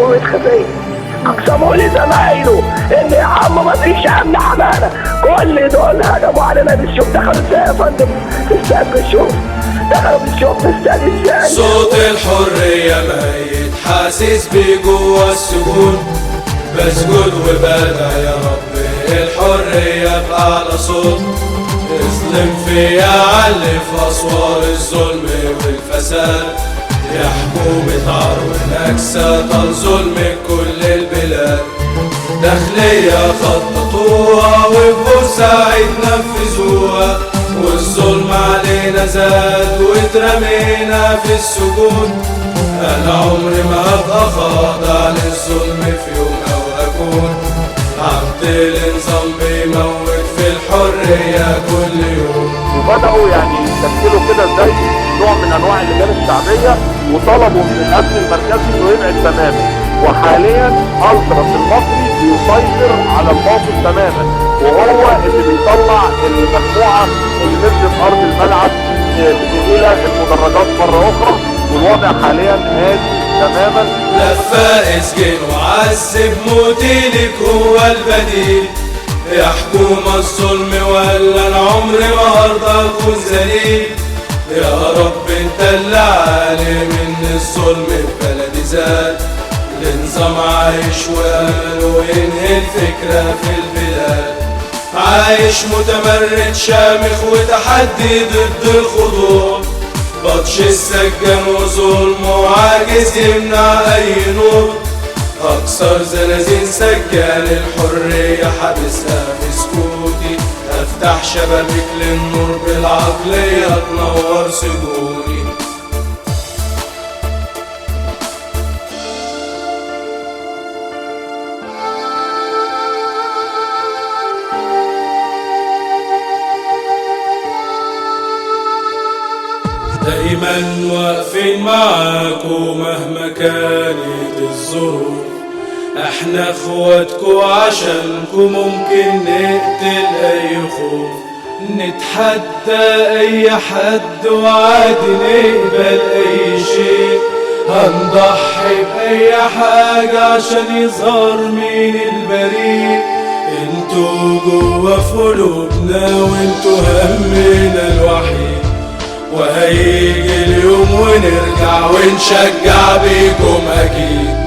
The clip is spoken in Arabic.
جمهورية خفية. اقسموا لي زمايله ان يا عم مفيش امن حمانا، كل دول هجموا علينا بالشوف. دخلوا ازاي يا فندم في استاد بالشوف؟ دخلوا بالشوف في استاد ازاي؟ صوت الحرية ميت حاسس بيه جوا السجون، بسجد وبدعي يا رب الحرية بأعلى صوت. اظلم فيا علي في أسوار الظلم والفساد، يا حكومة عار ونكسة طال ظلم كل البلاد. داخلية خططوها وبورسعيد نفذوها، والظلم علينا زاد واترمينا في السجون. أنا عمري ما هبقى خاضع للظلم في يوم أو أكون عبد النظام بيموت في الحرية كل يوم. وبدأوا يعني يشكلوا كده زي نوع من أنواع اللجان الشعبية، وطلبوا من الأمن المركزي إنه يبعد تماما. وحاليا ألتراس المصري بيسيطر على الموقف تماما، وهو اللي بيطلع المجموعة اللي نزلت أرض الملعب إلى المدرجات مرة أخرى، والوضع حاليا هادي تماما. لفا اسجن وعذب موتي لك هو البديل، يا حكومة الظلم ولا انا عمري ما هرضى اكون ذليل. يا رب انت اللي عالم ان الظلم في بلدي زاد، النظام عايش وامل وينهي الفكرة في البلاد. عايش متمرد شامخ وتحدي ضد الخضوع، بطش السجان وظلم وعاجز يمنع اي نور. اكسر زنازين سجان الحرية حابسها في سكوتي، افتح شبابيك للنور بالعقلية تنور سجوني. دايما واقفين معاكو مهما كانت الظروف، احنا اخواتكو عشانكو ممكن نقتل اي خوف. نتحدى اي حد وعادي نقبل اي شيء، هنضحي باي حاجة عشان يظهر مين البريء. انتو جوا في قلوبنا وانتو همنا الوحيد، وهيجي اليوم ونرجع ونشجع بيكم اكيد.